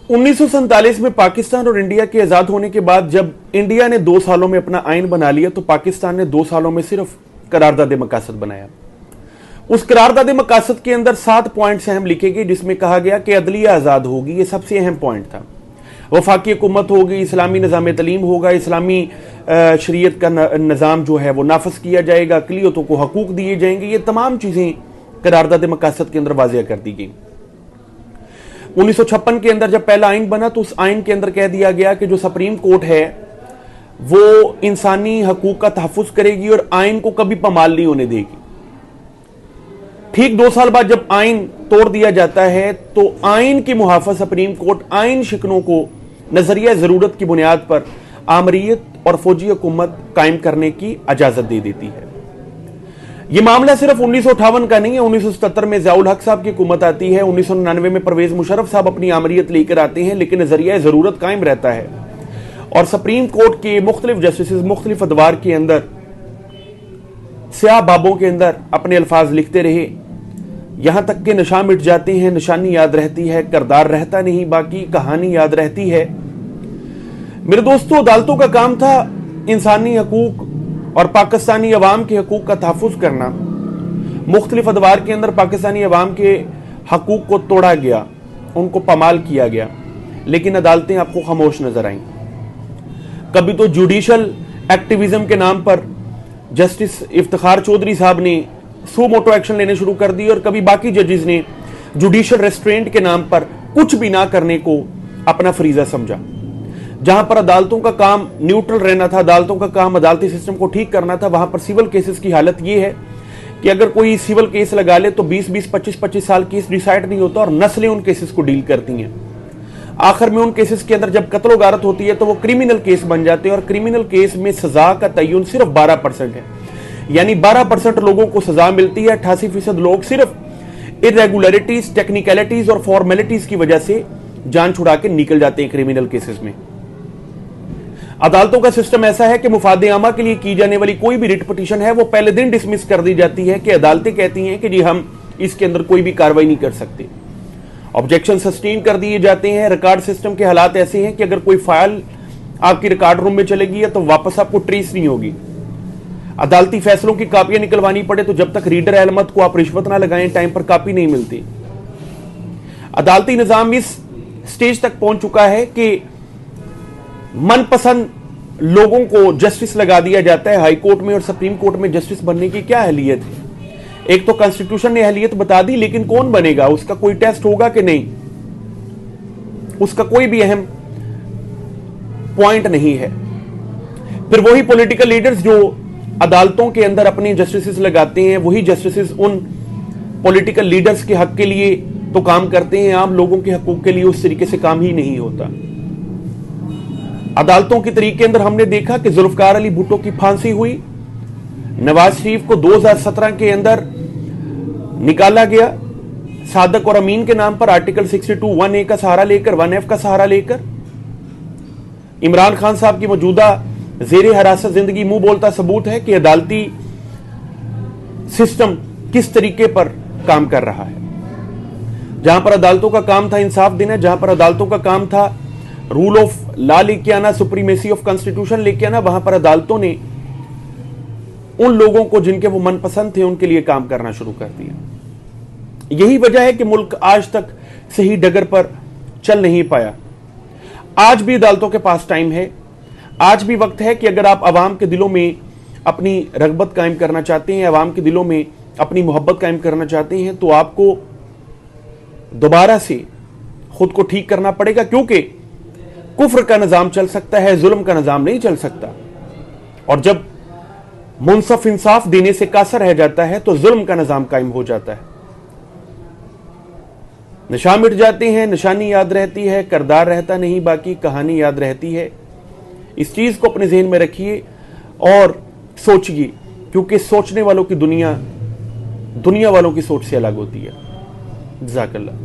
1947 में पाकिस्तान और इंडिया के आजाद होने के बाद जब इंडिया ने 2 सालों में अपना आइन बना लिया तो पाकिस्तान ने 2 सालों में सिर्फ करारदाद मकासद बनाया। उस करारदाद मकासद के अंदर 7 पॉइंट्स अहम लिखे गए, जिसमें कहा गया कि अदलिया आजाद होगी। ये सबसे अहम पॉइंट था। वफाकी हुकूमत होगी, इस्लामी निज़ाम तलीम होगा, इस्लामी शरीयत का निज़ाम जो है वो नाफज किया जाएगा, अक़लियतों को हकूक दिए जाएंगे। ये तमाम चीज़ें करारदाद मकासद के अंदर वाज़ेह कर दी गई। 1956 के अंदर जब पहला आइन बना तो उस आइन के अंदर कह दिया गया कि जो सुप्रीम कोर्ट है वो इंसानी हकूक का तहफ़्फ़ुज़ करेगी और आइन को कभी पामाल नहीं होने देगी। ठीक 2 साल बाद जब आइन तोड़ दिया जाता है तो आइन की मुहाफ़ज़त सुप्रीम कोर्ट आइन शिकनों को नजरिया ज़रूरत की बुनियाद पर आमरीत और फौजी हुकूमत कायम करने की इजाज़त दे देती है। यह मामला सिर्फ 1958 का नहीं है। 1977 में ज़ियाउल हक साहब की हुकूमत आती है, 1999 में परवेज मुशर्रफ साहब अपनी आमरीत लेकर आते हैं, लेकिन नजरिया ज़रूरत कायम रहता है और सुप्रीम कोर्ट के मुख्तलिफ जस्टिस मुख्तलिफ अदवार के अंदर स्याह बाबों के अंदर अपने अल्फाज लिखते रहे, यहां तक कि नशा मिट जाते हैं, निशानी याद रहती है, करदार रहता नहीं, बाकी कहानी याद रहती है। मेरे दोस्तों, अदालतों का काम था इंसानी हकूक और पाकिस्तानी अवाम के हकूक का तहफ़्फ़ुज़ करना। मुख्तलिफ अदवार के अंदर पाकिस्तानी अवाम के हकूक को तोड़ा गया, उनको पामाल किया गया, लेकिन अदालतें आपको खामोश नजर आईं। कभी तो जुडिशल एक्टिविज्म के नाम पर जस्टिस इफ्तिखार चौधरी साहब ने सो मोटो एक्शन लेने शुरू कर दी और कभी बाकी जजेस ने जुडिशल रेस्ट्रेंट के नाम पर कुछ भी ना करने को अपना फरीजा समझा। जहां पर अदालतों का काम न्यूट्रल रहना था, अदालतों का काम अदालती सिस्टम को ठीक करना था, वहां पर सिविल केसेस की हालत यह है कि अगर कोई सिविल केस लगा ले तो 20-20, 25-25 साल केस डिसाइड नहीं होता और नस्लें उन केसेस को डील करती हैं। आखिर में उन केसेस के अंदर जब कत्ल गारत होती है तो वो क्रिमिनल केस बन जाते हैं और क्रिमिनल केस में सजा का तयन सिर्फ 12% है, यानी 12% लोगों को सजा मिलती है। 88% लोग सिर्फ इरेगुलरिटीज, टेक्निकलिटीज और फॉर्मेलिटीज की वजह से जान छुड़ा के निकल जाते हैं क्रिमिनल केसेस में। अदालतों का सिस्टम ऐसा है कि मुफादे आमा के लिए की जाने वाली कोई भी रिट पिटीशन है वो पहले दिन डिसमिस कर दी जाती है कि अदालतें कहती हैं कि जी हम इसके अंदर कोई भी कार्रवाई नहीं कर सकते। ऑब्जेक्शन सस्टेन कर दिए जाते हैं। रिकॉर्ड सिस्टम के हालात ऐसे हैं कि अगर कोई फाइल आपकी रिकॉर्ड रूम में चलेगी है तो वापस आपको ट्रेस नहीं होगी। अदालती फैसलों की कापियां निकलवानी पड़े तो जब तक रीडर अहमद को आप रिश्वत ना लगाएं टाइम पर कापी नहीं मिलती। अदालती निजाम इस स्टेज तक पहुंच चुका है कि मनपसंद लोगों को जस्टिस लगा दिया जाता है। हाई कोर्ट में और सुप्रीम कोर्ट में जस्टिस बनने की क्या अहलियत है? एक तो कॉन्स्टिट्यूशन ने अहलियत बता दी, लेकिन कौन बनेगा? उसका कोई टेस्ट होगा कि नहीं? उसका कोई भी अहम पॉइंट नहीं है। फिर वही पॉलिटिकल लीडर्स जो अदालतों के अंदर अपने जस्टिस लगाते हैं, वही जस्टिस उन पॉलिटिकल लीडर्स के हक के लिए तो काम करते हैं, आम लोगों के हकूक के लिए उस तरीके से काम ही नहीं होता। अदालतों के तरीके अंदर हमने देखा कि जुल्फकार अली भुट्टो की फांसी हुई, नवाज शरीफ को 2017 के अंदर निकाला गया सादक और अमीन के नाम पर आर्टिकल 62 1A का सहारा लेकर, 1F का सहारा लेकर। इमरान खान साहब की मौजूदा जेरे हिरासत जिंदगी मुंह बोलता सबूत है कि अदालती सिस्टम किस तरीके पर काम कर रहा है। जहां पर अदालतों का काम था इंसाफ देना, जहां पर अदालतों का काम था रूल ऑफ लॉ लेके आना, सुप्रीमेसी ऑफ कॉन्स्टिट्यूशन लेके आना, वहां पर अदालतों ने उन लोगों को जिनके वो मनपसंद थे उनके लिए काम करना शुरू कर दिया। यही वजह है कि मुल्क आज तक सही डगर पर चल नहीं पाया। आज भी अदालतों के पास टाइम है, आज भी वक्त है कि अगर आप अवाम के दिलों में अपनी रगबत कायम करना चाहते हैं, अवाम के दिलों में अपनी मोहब्बत कायम करना चाहते हैं, तो आपको दोबारा से खुद को ठीक करना पड़ेगा, क्योंकि कुफ्र का निजाम चल सकता है, जुल्म का निजाम नहीं चल सकता। और जब मुंसफ इंसाफ देने से कासर रह जाता है तो जुल्म का निजाम कायम हो जाता है। नशा मिट जाते हैं, निशानी याद रहती है, करदार रहता नहीं, बाकी कहानी याद रहती है। इस चीज को अपने जहन में रखिए और सोचिए, क्योंकि सोचने वालों की दुनिया वालों की सोच से अलग होती है। जज़ाकल्लाह।